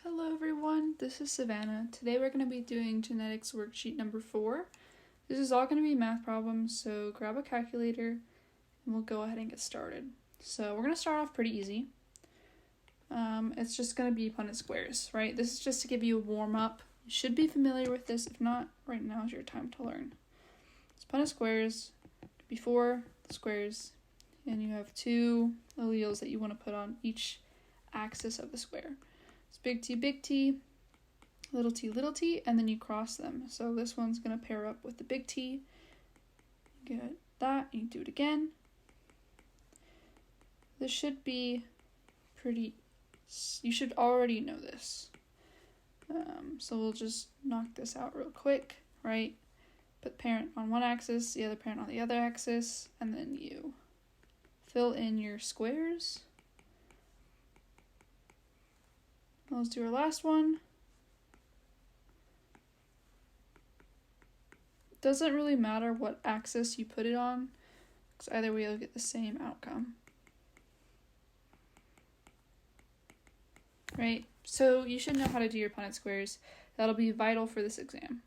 Hello everyone, this is Savannah. Today we're going to be doing genetics worksheet number 4. This is all going to be math problems, so grab a calculator and we'll go ahead and get started. So we're going to start off pretty easy. It's just going to be Punnett squares, right? This is just to give you a warm up. You should be familiar with this. If not, right now is your time to learn. It's Punnett squares before the squares, and you have two alleles that you want to put on each axis of the square. It's big T, little t, and then you cross them. So this one's going to pair up with the big T. Get that, you do it again. This should be you should already know this. So we'll just knock this out real quick, right? Put parent on one axis, the other parent on the other axis, and then you fill in your squares. Let's do our last one. Doesn't really matter what axis you put it on, because either way you'll get the same outcome. Right? So you should know how to do your Punnett squares. That'll be vital for this exam.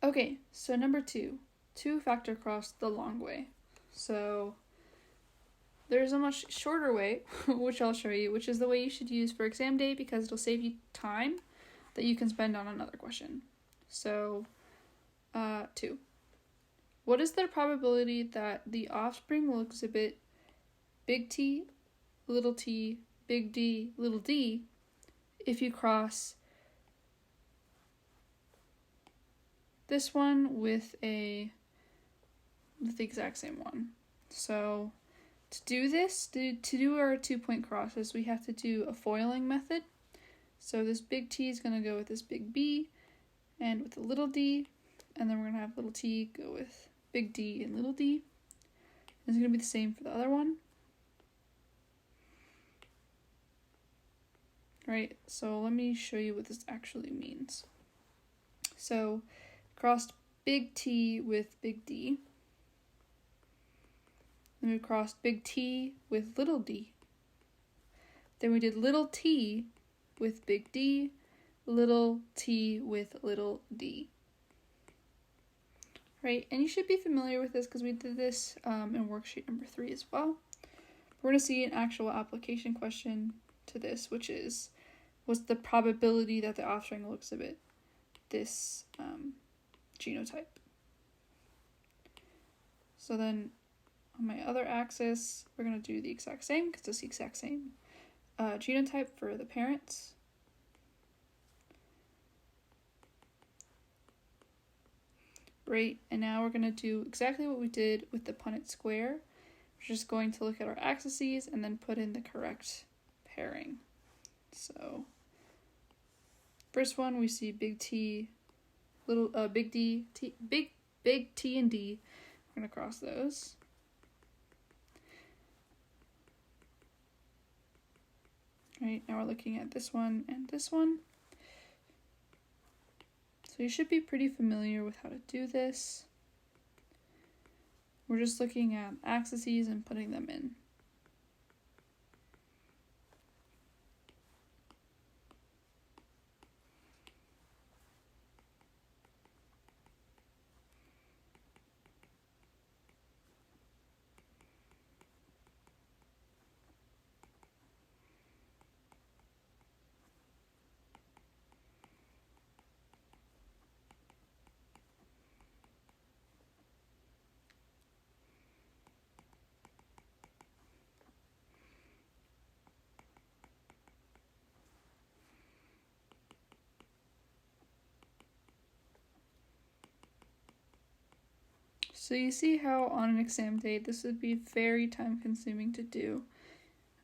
Okay, so number 2, 2 factor cross the long way. So there's a much shorter way, which I'll show you, which is the way you should use for exam day because it'll save you time that you can spend on another question. So, 2. What is the probability that the offspring will exhibit big T, big D, little d if you cross this one with the exact same one? So to do this, to do our 2-point crosses, we have to do a foiling method. So this big T is going to go with this big B and with the little d, and then we're going to have little t go with big D and little d. It's going to be the same for the other one. Right, so let me show you what this actually means. So crossed big T with big D. Then we crossed big T with little d. Then we did little t with big D, little t with little d. Right, and you should be familiar with this because we did this in worksheet number 3 as well. We're going to see an actual application question to this, which is, what's the probability that the offspring will exhibit this genotype? So then on my other axis, we're going to do the exact same because it's the exact same genotype for the parents. Great, and now we're going to do exactly what we did with the Punnett square. We're just going to look at our axes and then put in the correct pairing. So first one, we see big T, little big D, big T and D. We're going to cross those. Right, now we're looking at this one and this one. So you should be pretty familiar with how to do this. We're just looking at axes and putting them in. So you see how on an exam day this would be very time consuming to do.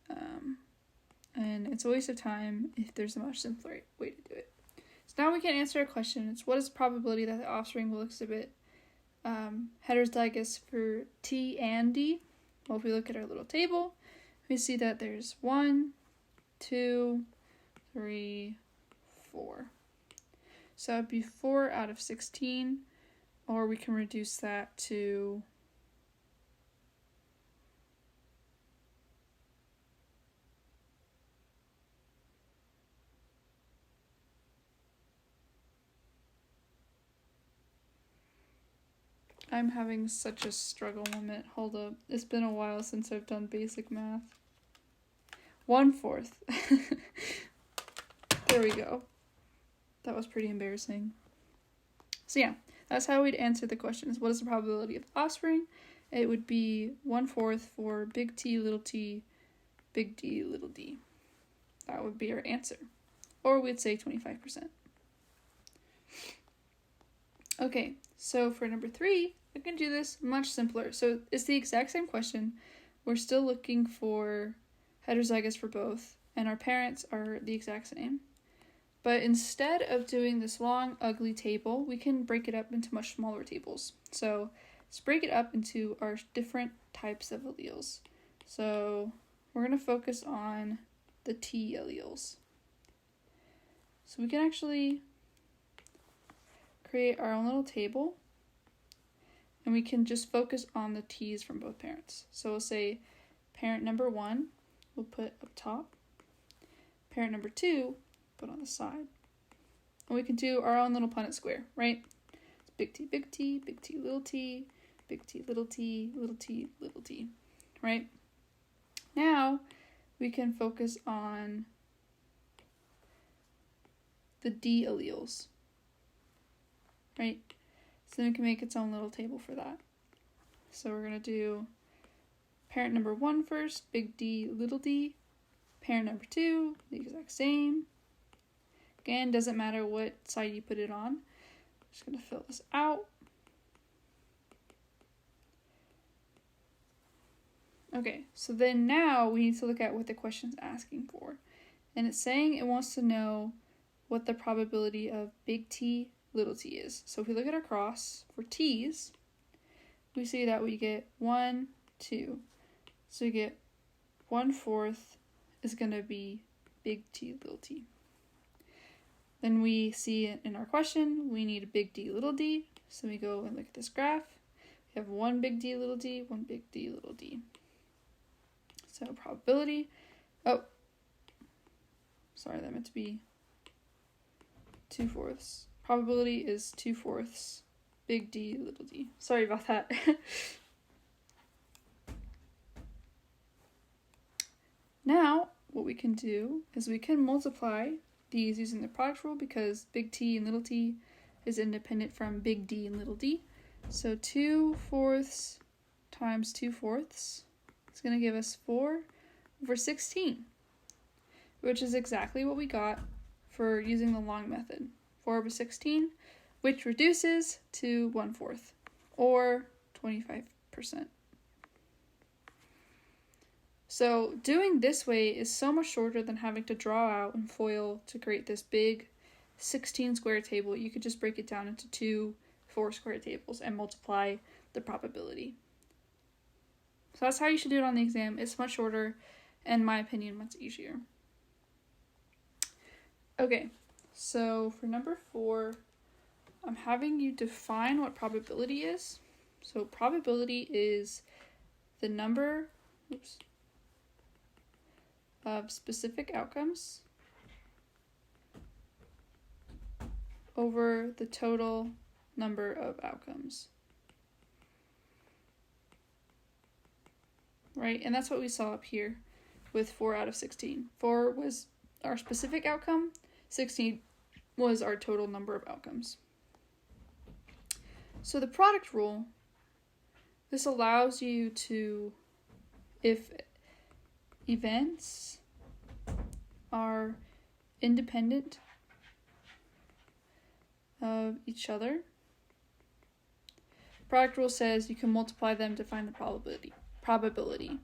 And it's a waste of time if there's a much simpler way to do it. So now we can answer a question. It's what is the probability that the offspring will exhibit heterozygous for T and D? Well, if we look at our little table, we see that there's 1, 2, 3, 4. So it'd be 4 out of 16. Or we can reduce that to I'm having such a struggle moment. Hold up. It's been a while since I've done basic math. 1/4. There we go. That was pretty embarrassing. So yeah, that's how we'd answer the questions. What is the probability of offspring? It would be 1/4 for big T, little d. That would be our answer. Or we'd say 25%. Okay, so for number 3, we can do this much simpler. So it's the exact same question. We're still looking for heterozygous for both, and our parents are the exact same. But instead of doing this long, ugly table, we can break it up into much smaller tables. So let's break it up into our different types of alleles. So we're going to focus on the T alleles. So we can actually create our own little table, and we can just focus on the T's from both parents. So we'll say parent number 1, we'll put up top. Parent number 2, put on the side. And we can do our own little Punnett square, right? It's big T, big T, big T, little t, big T, little t, little t, little t, right? Now we can focus on the D alleles, right? So then we can make its own little table for that. So we're going to do parent number 1 first, big D, little d. Parent number 2, the exact same. Again, doesn't matter what side you put it on. I'm just going to fill this out. Okay, so then now we need to look at what the question's asking for. And it's saying it wants to know what the probability of big T, little t is. So if we look at our cross for t's, we see that we get 1, 2. So we get 1/4 is going to be big T, little t. Then we see in our question, we need a big D, little d. So we go and look at this graph. We have 1 big D, little d, 1 big D, little d. So probability, sorry, that meant to be 2/4. Probability is 2/4 big D, little d. Sorry about that. Now, what we can do is we can multiply these using the product rule because big T and little t is independent from big D and little d. So 2/4 times 2/4 is going to give us 4/16, which is exactly what we got for using the long method. 4/16, which reduces to 1/4, or 25%. So doing this way is so much shorter than having to draw out and foil to create this big 16 square table. You could just break it down into 2 4-square tables and multiply the probability. So that's how you should do it on the exam. It's much shorter, and in my opinion, much easier. Okay, so for number 4, I'm having you define what probability is. So probability is the number, of specific outcomes over the total number of outcomes. Right? And that's what we saw up here with 4 out of 16. 4 was our specific outcome, 16 was our total number of outcomes. So the product rule, this allows you to, if events are independent of each other, product rule says you can multiply them to find the probability.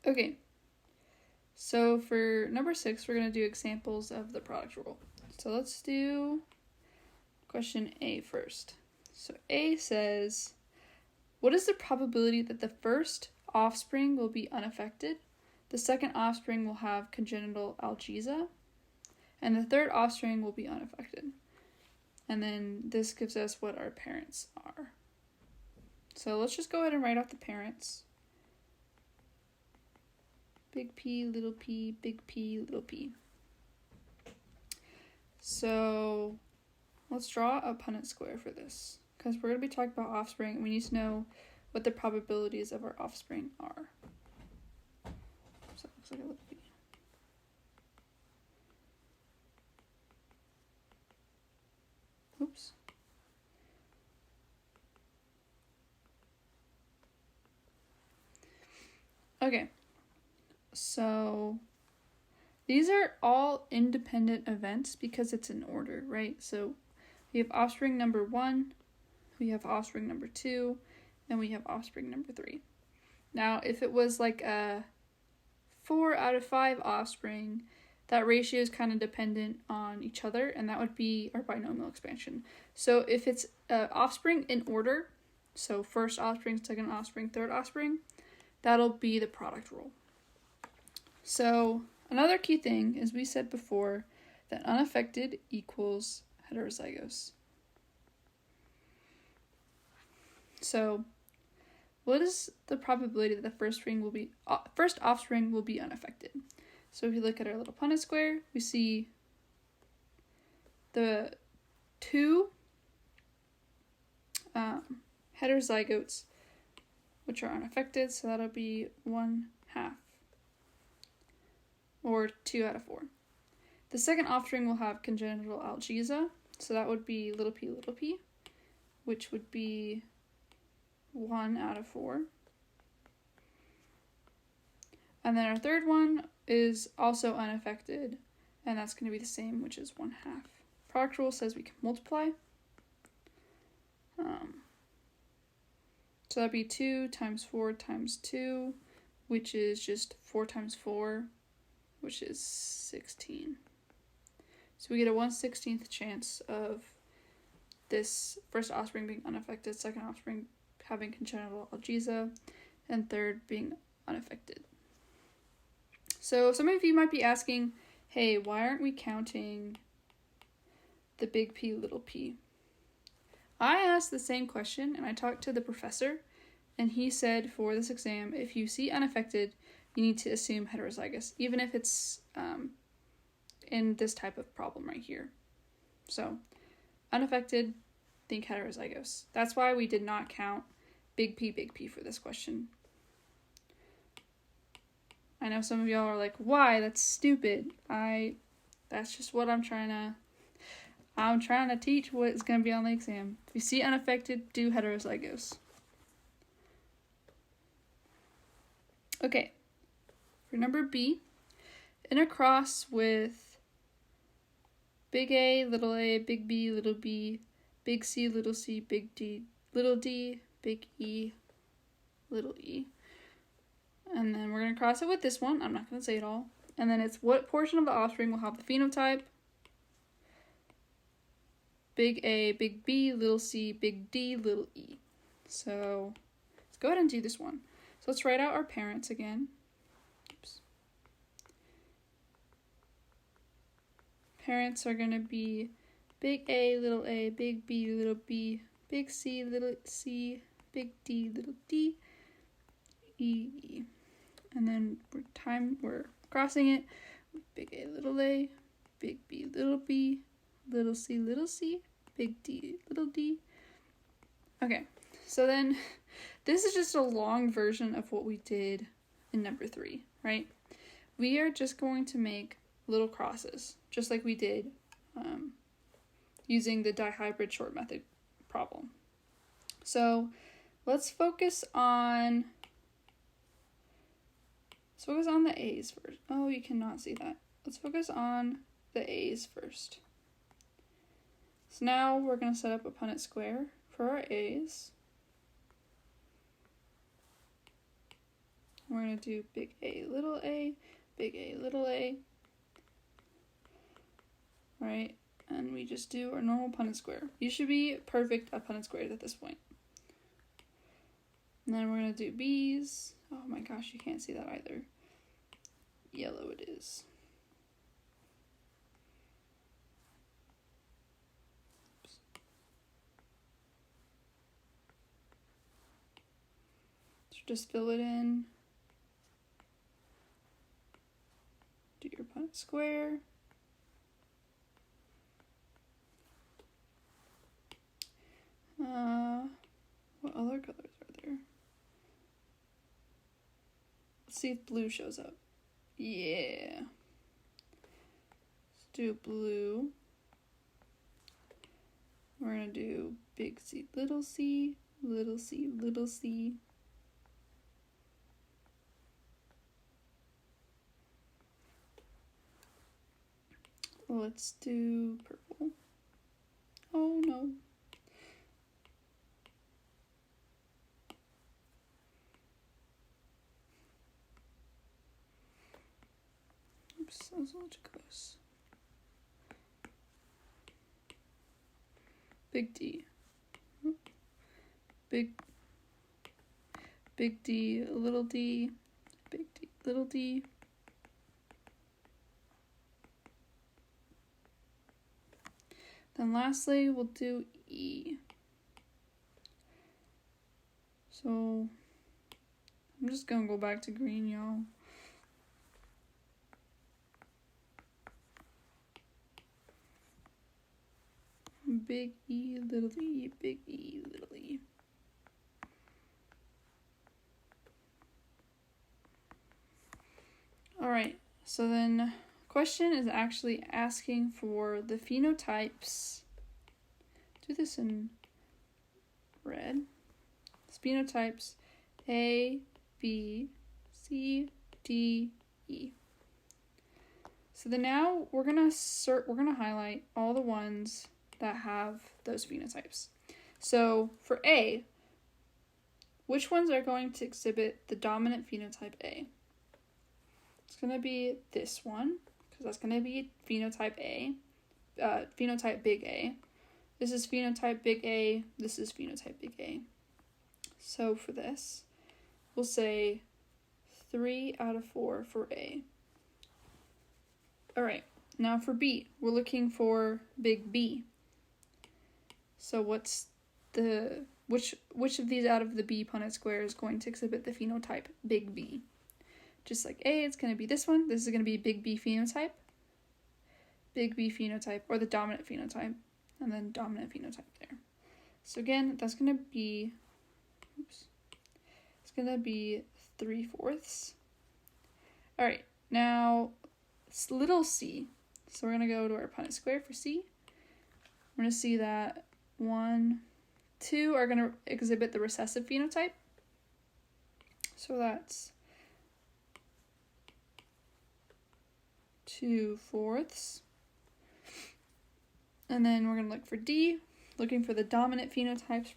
Okay, so for number 6, we're going to do examples of the product rule. So let's do question A first. So A says, what is the probability that the first offspring will be unaffected, the second offspring will have congenital algesia, and the third offspring will be unaffected? And then this gives us what our parents are. So let's just go ahead and write out the parents. Big P, little p, big P, little p. So let's draw a Punnett square for this, because we're going to be talking about offspring, and we need to know what the probabilities of our offspring are. So it looks like a little p. Oops. Okay, so these are all independent events because it's in order, right? So we have offspring number 1, we have offspring number 2, and we have offspring number 3. Now, if it was like a 4 out of 5 offspring, that ratio is kind of dependent on each other, and that would be our binomial expansion. So if it's offspring in order, so first offspring, second offspring, third offspring, that'll be the product rule. So another key thing is we said before that unaffected equals heterozygous. So what is the probability that the first offspring will be unaffected? So if you look at our little Punnett square, we see the 2 heterozygotes which are unaffected, so that'll be 1/2, or 2 out of 4. The second offspring will have congenital algesia, so that would be little p, which would be 1 out of 4. And then our third one is also unaffected, and that's going to be the same, which is 1/2. Product rule says we can multiply. So that'd be 2 times 4 times 2, which is just 4 times 4, which is 16. So we get a 1/16th chance of this first offspring being unaffected, second offspring having congenital algesia, and third being unaffected. So some of you might be asking, hey, why aren't we counting the big P, little p? I asked the same question, and I talked to the professor, and he said for this exam, if you see unaffected, you need to assume heterozygous, even if it's in this type of problem right here. So unaffected, think heterozygous. That's why we did not count big P for this question. I know some of y'all are like, why? That's stupid. That's just what I'm trying to teach what is going to be on the exam. If you see unaffected, do heterozygous. Okay, for number B, intercross with big A, big B, little b, big C, big D, big E, little e. And then we're going to cross it with this one. I'm not going to say it all. And then it's what portion of the offspring will have the phenotype big A, big B, little c, big D, little e. So let's go ahead and do this one. So let's write out our parents again. Oops. Parents are going to be big A, big B, little b, big C, big D, little d, e. And then we're crossing it with big A, big B, little c, big D, little d. Okay, so then this is just a long version of what we did in number 3, right? We are just going to make little crosses, just like we did using the dihybrid short method problem. So let's focus on the A's first. Oh, you cannot see that. Let's focus on the A's first. So now we're going to set up a Punnett square for our A's. We're going to do big A, big A, little a. Right? And we just do our normal Punnett square. You should be perfect at Punnett squares at this point. And then we're going to do B's. Oh my gosh, you can't see that either. Yellow it is. Oops. just fill it in. Do your Punnett square. What other colors are there? Let's see if blue shows up. Yeah. Let's do blue. We're gonna do big C, little c, little c, little c. Let's do purple. Oh no. Oops, that was a little too close. Big D. Big D, little d, big D, little d. Then lastly, we'll do E. So I'm just gonna go back to green, y'all. Big E, little e, big E, little e. All right, so then question is actually asking for the phenotypes. Do this in red. It's phenotypes A, B, C, D, E. So then now we're gonna highlight all the ones that have those phenotypes. So for A, which ones are going to exhibit the dominant phenotype A? It's going to be this one, because that's going to be phenotype A, phenotype big A. This is phenotype big A, this is phenotype big A. So for this, we'll say 3 out of 4 for A. All right, now for B, we're looking for big B. So what's the, which of these out of the B Punnett square is going to exhibit the phenotype big B? Just like A, it's going to be this one. This is going to be big B phenotype, or the dominant phenotype, and then dominant phenotype there. So again, that's going to be, it's going to be 3/4. All right, now it's little c. So we're going to go to our Punnett square for C. We're going to see that 1, 2 are going to exhibit the recessive phenotype. So that's 2/4. And then we're going to look for D, looking for the dominant phenotypes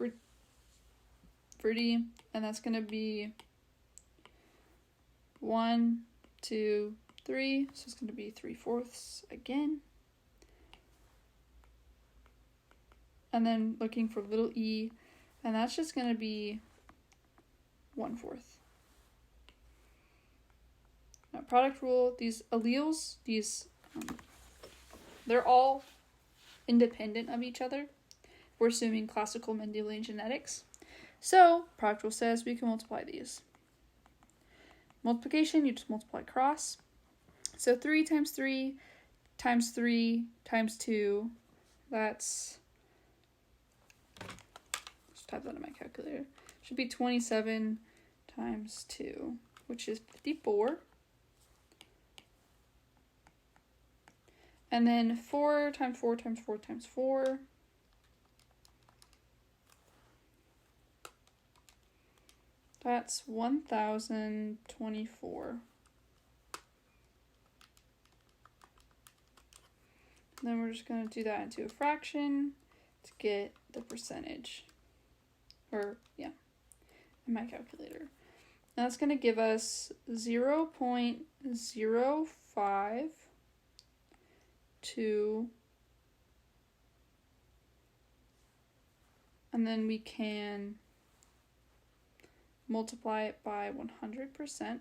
for D, and that's going to be 1, 2, 3, so it's going to be 3/4 again. And then looking for little e, and that's just going to be 1/4. Now, product rule, these alleles, they're all independent of each other. We're assuming classical Mendelian genetics. So, product rule says we can multiply these. Multiplication, you just multiply cross. So 3 times 3 times 3 times 2, that's, just type that in my calculator, should be 27 times 2, which is 54. And then 4 times 4 times 4 times 4. That's 1024. Then we're just going to do that into a fraction to get the percentage. Or, yeah, in my calculator. Now that's going to give us 0.052, and then we can multiply it by 100%,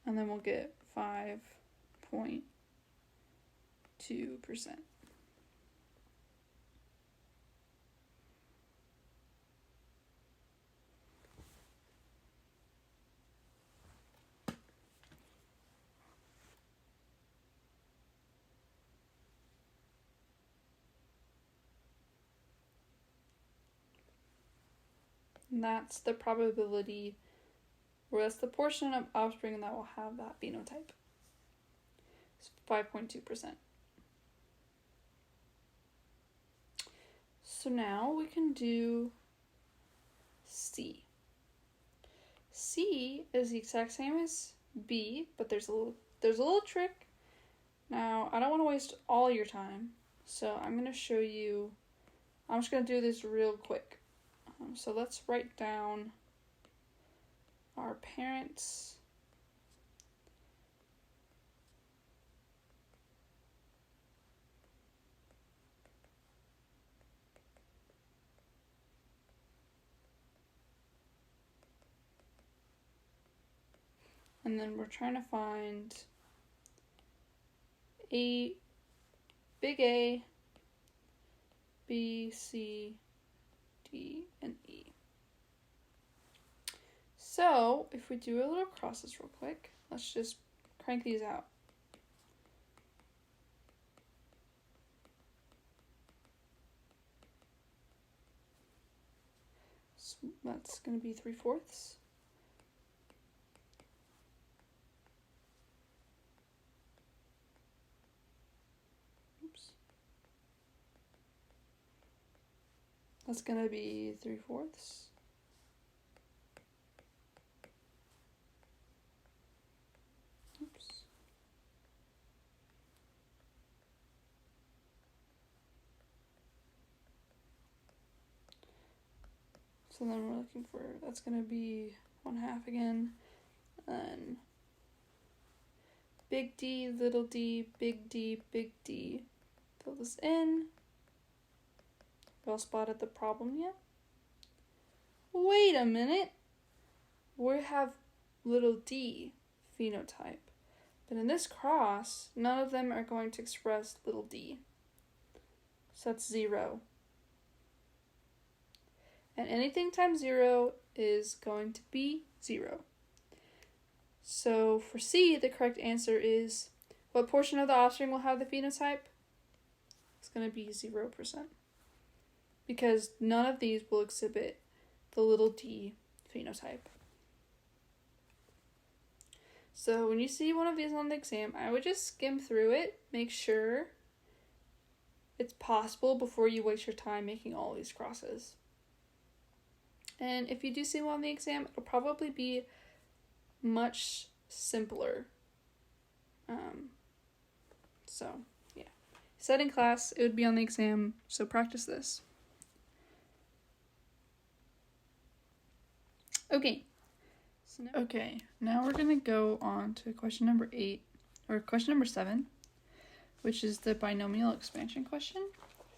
and then we'll get 5.2%. And that's the probability, or that's the portion of offspring that will have that phenotype. It's 5.2%. So now we can do C. C is the exact same as B, but there's a little trick. Now, I don't want to waste all your time, so I'm going to show you. I'm just going to do this real quick. So let's write down our parents' and then we're trying to find big A, B, C, D, and E. So if we do a little crosses real quick, let's just crank these out. So that's going to be 3/4. Oops. That's going to be 3/4. Oops. So then we're looking for, that's going to be 1/2 again. And big D, little d, big D, big D. Fill this in. Y'all spotted the problem yet? Wait a minute. We have little d phenotype. But in this cross, none of them are going to express little d. So that's 0. And anything times 0 is going to be 0. So for C, the correct answer is, what portion of the offspring will have the phenotype? It's going to be 0%. Because none of these will exhibit the little d phenotype. So when you see one of these on the exam, I would just skim through it, make sure it's possible before you waste your time making all these crosses. And if you do see one on the exam, it'll probably be much simpler. So, yeah. Said in class, it would be on the exam, so practice this. Okay. Now we're going to go on to question number 7, which is the binomial expansion question.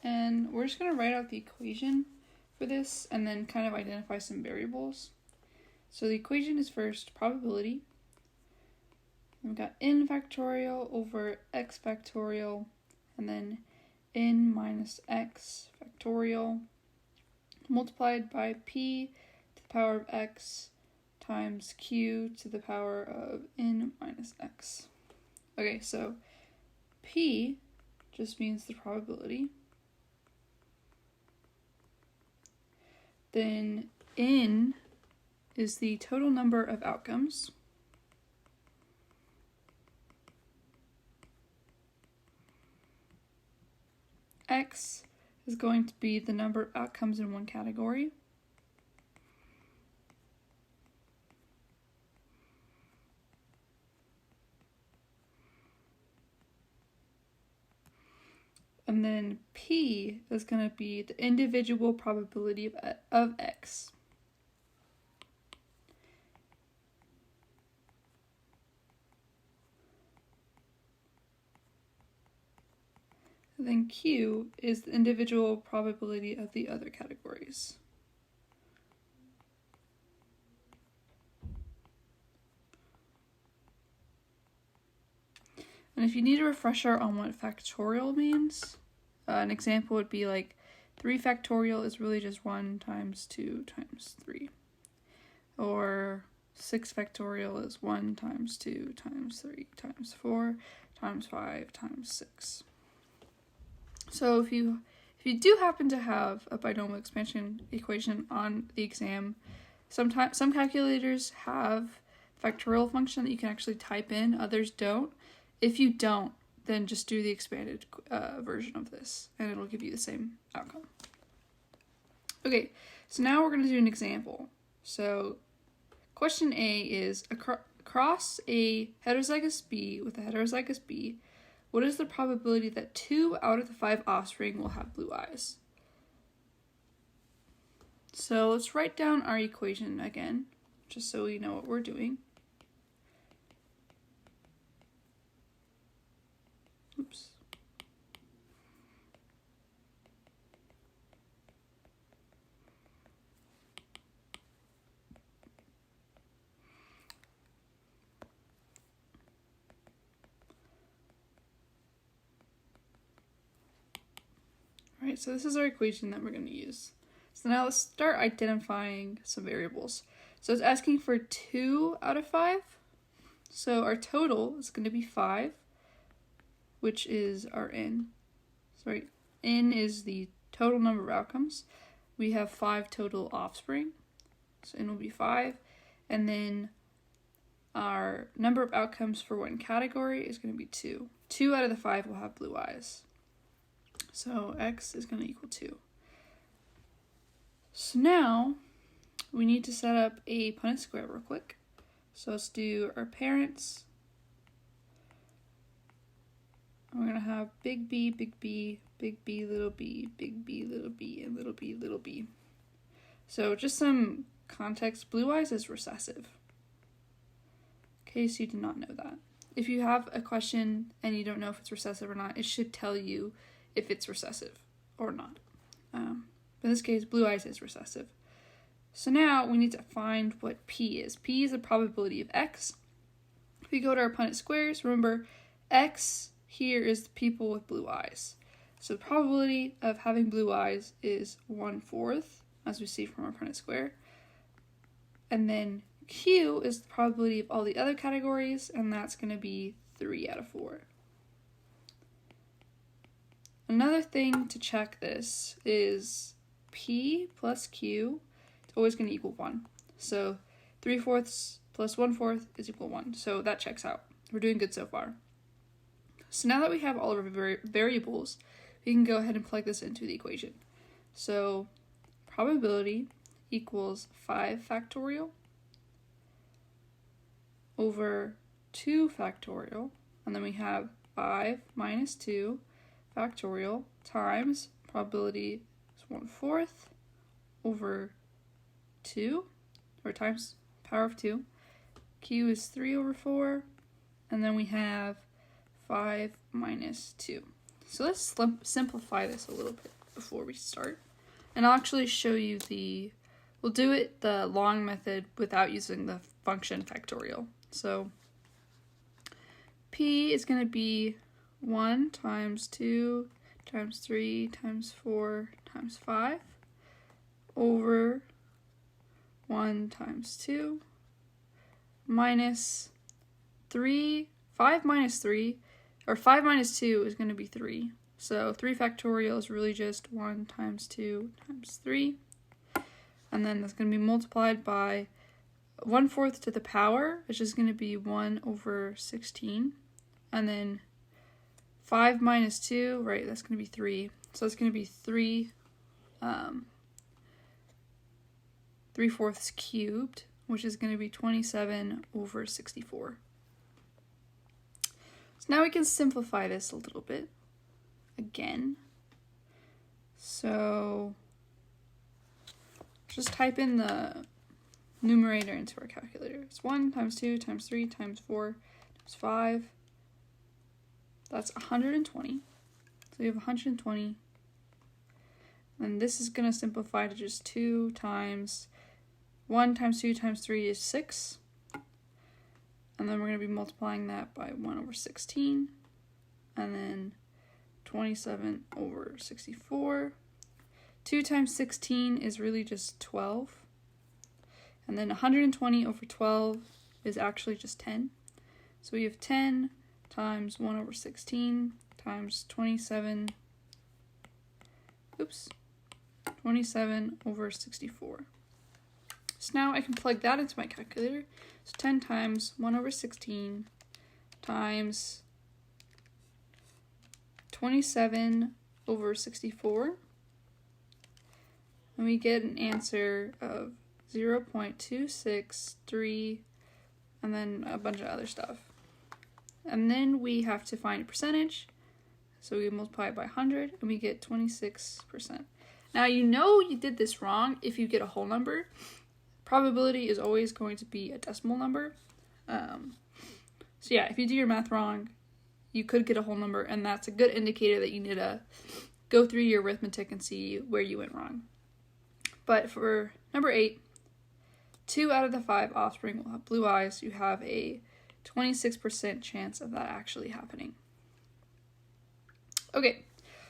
And we're just going to write out the equation for this and then kind of identify some variables. So the equation is first probability. We've got n factorial over x factorial, and then n minus x factorial multiplied by p to the power of x times q to the power of n minus x. Okay, so p just means the probability. Then n is the total number of outcomes. X is going to be the number of outcomes in one category. And then P is going to be the individual probability of X. And then Q is the individual probability of the other categories. And if you need a refresher on what factorial means, an example would be like 3 factorial is really just 1 times 2 times 3. Or 6 factorial is 1 times 2 times 3 times 4 times 5 times 6. So if you If you do happen to have a binomial expansion equation on the exam, some calculators have factorial function that you can actually type in, others don't. If you don't, then just do the expanded version of this, and it'll give you the same outcome. Okay, so now we're going to do an example. So question A is, across a heterozygous B with a heterozygous B, what is the probability that 2 out of the 5 offspring will have blue eyes? So let's write down our equation again, just so we know what we're doing. Oops. Alright, so this is our equation that we're going to use. So now let's start identifying some variables. So it's asking for 2 out of 5. So our total is going to be 5, which is our n. Sorry, n is the total number of outcomes. We have 5 total offspring, so n will be 5. And then our number of outcomes for one category is going to be 2. 2 out of the 5 will have blue eyes. So x is going to equal 2. So now we need to set up a Punnett square real quick. So let's do our parents. We're going to have big B, big B, big B, little b, big B, little b, and little b, little b. So just some context, blue eyes is recessive. In case you did not know that. If you have a question and you don't know if it's recessive or not, it should tell you if it's recessive or not. In this case, blue eyes is recessive. So now we need to find what P is. P is the probability of X. If we go to our Punnett squares, remember X here is the people with blue eyes. So the probability of having blue eyes is 1/4, as we see from our Punnett square. And then Q is the probability of all the other categories, and that's going to be 3 out of 4. Another thing to check this is P plus Q is always going to equal 1. So 3/4 plus 1/4 is equal 1. So that checks out. We're doing good so far. So now that we have all of our variables, we can go ahead and plug this into the equation. So probability equals 5 factorial over 2 factorial, and then we have 5 minus 2 factorial times probability is 1/4 over 2, or times power of 2. Q is 3 over 4, and then we have 5 minus 2. So let's simplify this a little bit before we start. And I'll actually show you we'll do it the long method without using the function factorial. So P is going to be 1 times 2 times 3 times 4 times 5 over 1 times 2 minus 3, 5 minus 3, or 5 minus 2 is going to be 3. So 3 factorial is really just 1 times 2 times 3. And then that's going to be multiplied by 1/4 to the power, which is going to be 1 over 16. And then 5 minus 2, right, that's going to be 3. So it's going to be 3/4 cubed, which is going to be 27 over 64. So now we can simplify this a little bit again. So just type in the numerator into our calculator. It's 1 times 2 times 3 times 4 times 5. That's 120. So we have 120. And this is going to simplify to just 2 times 1 times 2 times 3 is 6. And then we're going to be multiplying that by 1 over 16. And then 27 over 64. 2 times 16 is really just 12. And then 120 over 12 is actually just 10. So we have 10 times 1 over 16 times 27 27 over 64. So now I can plug that into my calculator. So 10 times 1 over 16 times 27 over 64. And we get an answer of 0.263 and then a bunch of other stuff. And then we have to find a percentage. So we multiply it by 100 and we get 26%. Now you know you did this wrong if you get a whole number. Probability is always going to be a decimal number. So yeah, if you do your math wrong, you could get a whole number, and that's a good indicator that you need to go through your arithmetic and see where you went wrong. But for number 8, 2 out of the 5 offspring will have blue eyes. You have a 26% chance of that actually happening. Okay,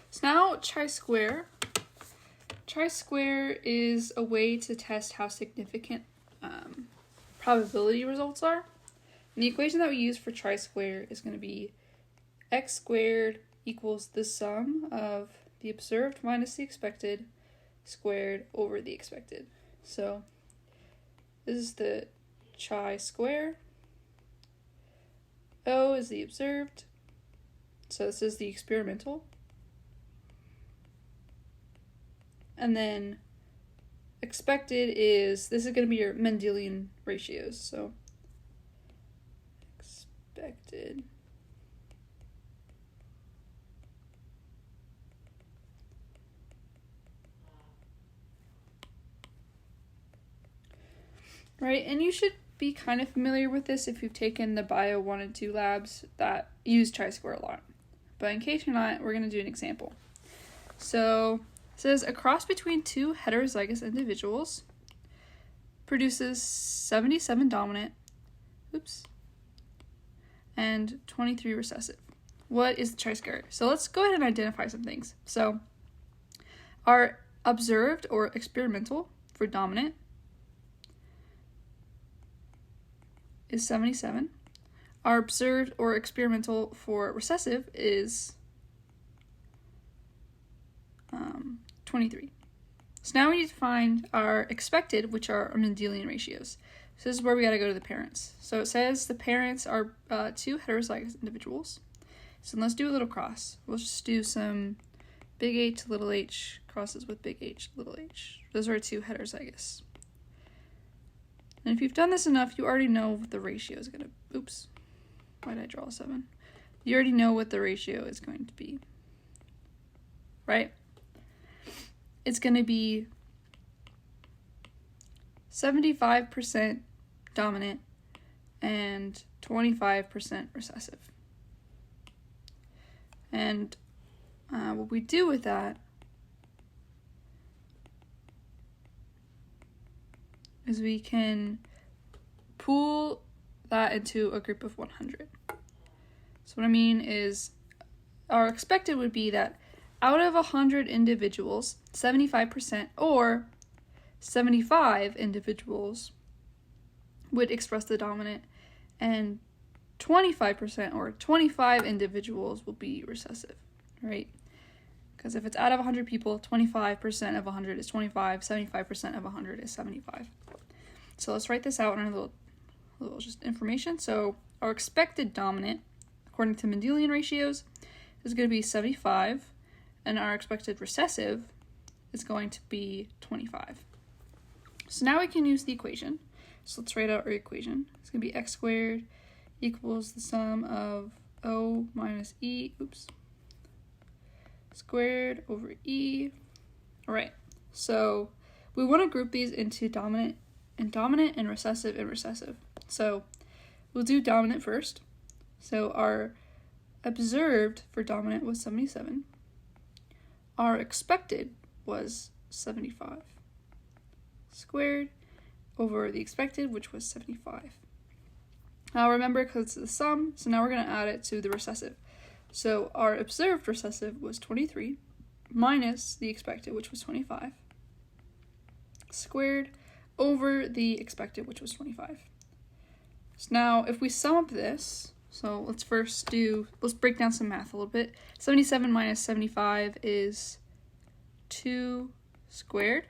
so now chi-square. Chi-square is a way to test how significant probability results are. And the equation that we use for chi-square is going to be x squared equals the sum of the observed minus the expected squared over the expected. So this is the chi-square. O is the observed. So this is the experimental. And then expected is, this is going to be your Mendelian ratios. So expected right, and you should be kind of familiar with this if you've taken the Bio 1 and 2 labs that use chi-square a lot. But in case you're not, we're going to do an example. So it says a cross between 2 heterozygous individuals produces 77 dominant, and 23 recessive. What is the chi-square? So let's go ahead and identify some things. So our observed or experimental for dominant is 77. Our observed or experimental for recessive is 23. So now we need to find our expected, which are our Mendelian ratios. So this is where we got to go to the parents. So it says the parents are 2 heterozygous individuals. So let's do a little cross. We'll just do some big H, little h crosses with big H, little h. Those are 2 heterozygous. And if you've done this enough, you already know what the ratio is going to... Oops. Why did I draw a 7? You already know what the ratio is going to be. Right? It's going to be 75% dominant and 25% recessive. And what we do with that is we can pool that into a group of 100. So what I mean is our expected would be that out of 100 individuals, 75% or 75 individuals would express the dominant, and 25% or 25 individuals will be recessive, right? Because if it's out of 100 people, 25% of 100 is 25, 75% of 100 is 75. So let's write this out in our little just information. So our expected dominant, according to Mendelian ratios, is going to be 75, and our expected recessive is going to be 25. So now we can use the equation. So let's write out our equation. It's going to be x squared equals the sum of O minus E, squared over E. All right, so we want to group these into dominant and recessive. So we'll do dominant first. So our observed for dominant was 77. Our expected was 75 squared over the expected, which was 75. Now remember, because it's the sum, so now we're going to add it to the recessive. So our observed recessive was 23 minus the expected, which was 25, squared over the expected, which was 25. So now if we sum up this, so let's break down some math a little bit. 77 minus 75 is 2 squared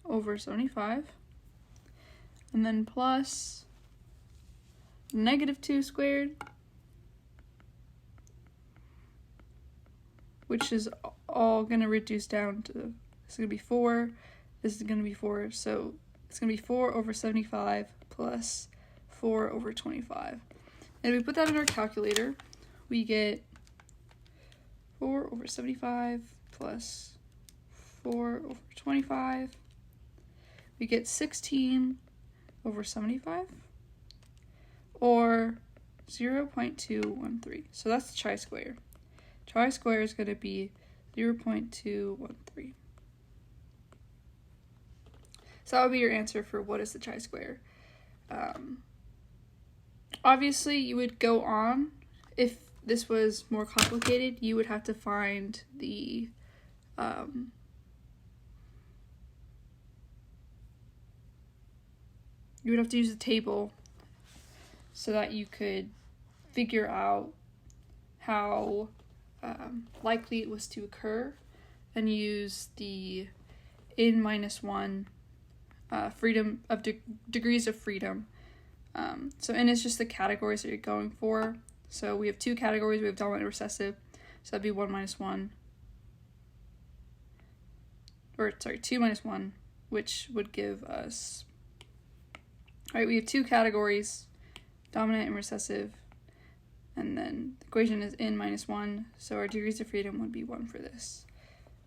over 75, and then plus negative 2 squared, which is all going to reduce down to, this is going to be 4, this is going to be 4, so it's going to be 4 over 75 plus 4 over 25. And if we put that in our calculator, we get 4 over 75 plus 4 over 25. We get 16 over 75, or 0.213. So that's the chi-square. Chi-square is going to be 0.213. So that would be your answer for what is the chi-square. Obviously, you would go on. If this was more complicated, you would have to find the you would have to use the table so that you could figure out how likely it was to occur, and use the n minus 1 freedom of degrees of freedom. So n is just the categories that you're going for. So we have 2 categories. We have dominant and recessive. So that'd be 1 minus 1. Or, sorry, 2 minus 1, which would give us... Alright, we have 2 categories, dominant and recessive. And then the equation is n minus 1. So our degrees of freedom would be 1 for this.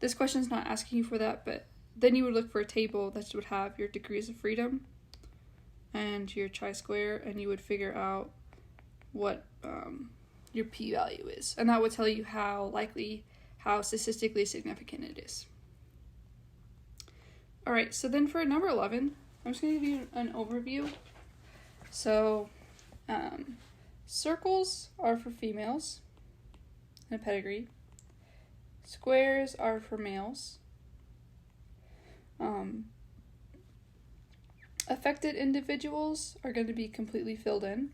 This question is not asking you for that, but then you would look for a table that would have your degrees of freedom and your chi-square, and you would figure out what your p-value is. And that would tell you how statistically significant it is. Alright, so then for number 11, I'm just going to give you an overview. So, circles are for females in a pedigree. Squares are for males. Affected individuals are going to be completely filled in.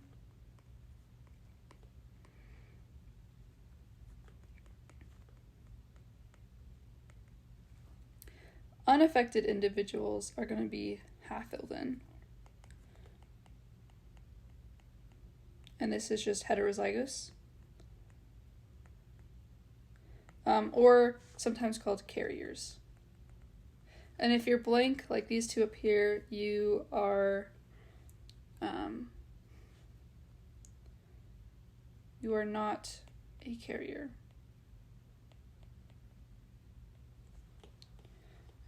Unaffected individuals are going to be half filled in. And this is just heterozygous. Or sometimes called carriers. And if you're blank, like these two up here, you are not a carrier.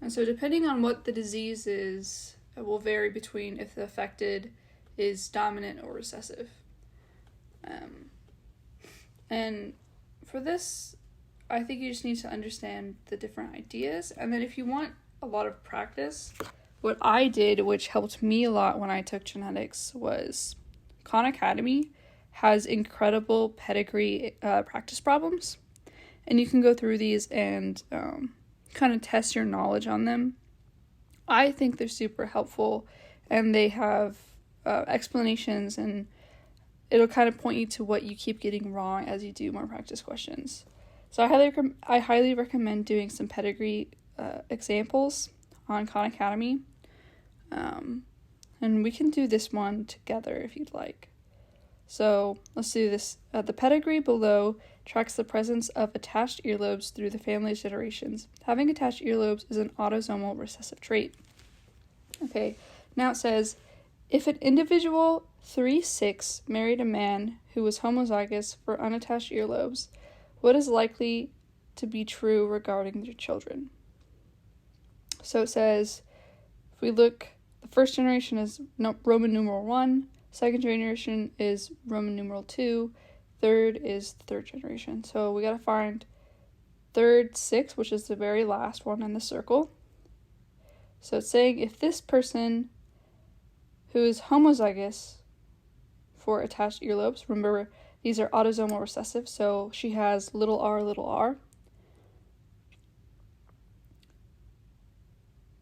And so depending on what the disease is, it will vary between if the affected is dominant or recessive. And for this, I think you just need to understand the different ideas. And then if you want a lot of practice, what I did, which helped me a lot when I took genetics, was Khan Academy has incredible pedigree practice problems. And you can go through these and kind of test your knowledge on them. I think they're super helpful, and they have explanations, and it'll kind of point you to what you keep getting wrong as you do more practice questions. So I highly recommend doing some pedigree examples on Khan Academy. And we can do this one together if you'd like. So let's do this. The pedigree below tracks the presence of attached earlobes through the family's generations. Having attached earlobes is an autosomal recessive trait. Okay, now it says, if an individual 3-6 married a man who was homozygous for unattached earlobes, what is likely to be true regarding their children? So it says, if we look, the first generation is Roman numeral 1, second generation is Roman numeral 2, third is the third generation. So we gotta find third 6, which is the very last one in the circle. So it's saying if this person who is homozygous for attached earlobes, remember these are autosomal recessive, so she has little r,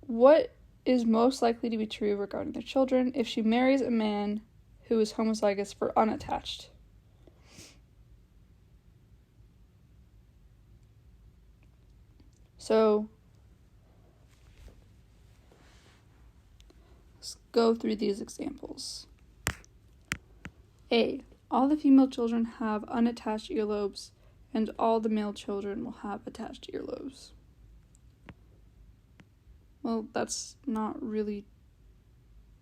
what is most likely to be true regarding their children if she marries a man who is homozygous for unattached? So go through these examples. A. All the female children have unattached earlobes, and all the male children will have attached earlobes. Well, that's not really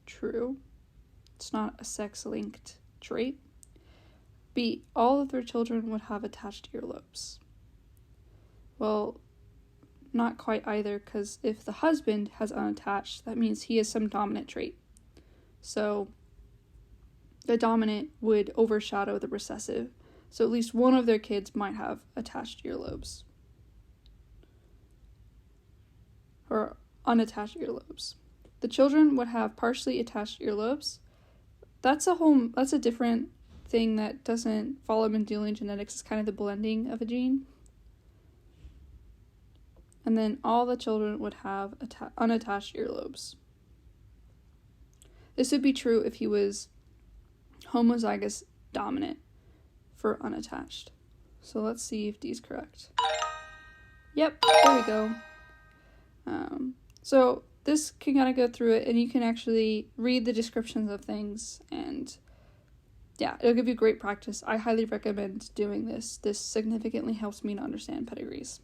true. It's not a sex-linked trait. B. All of their children would have attached earlobes. Well, not quite either, because if the husband has unattached, that means he has some dominant trait. So the dominant would overshadow the recessive. So at least one of their kids might have attached earlobes. Or unattached earlobes. The children would have partially attached earlobes. That's a different thing that doesn't follow Mendelian genetics. It's kind of the blending of a gene. And then all the children would have unattached earlobes. This would be true if he was homozygous dominant for unattached. So let's see if D is correct. Yep, there we go. So this can kind of go through it, and you can actually read the descriptions of things, and yeah, it'll give you great practice. I highly recommend doing this. This significantly helps me to understand pedigrees.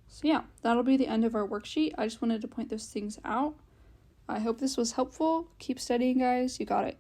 So yeah, that'll be the end of our worksheet. I just wanted to point those things out. I hope this was helpful. Keep studying, guys. You got it.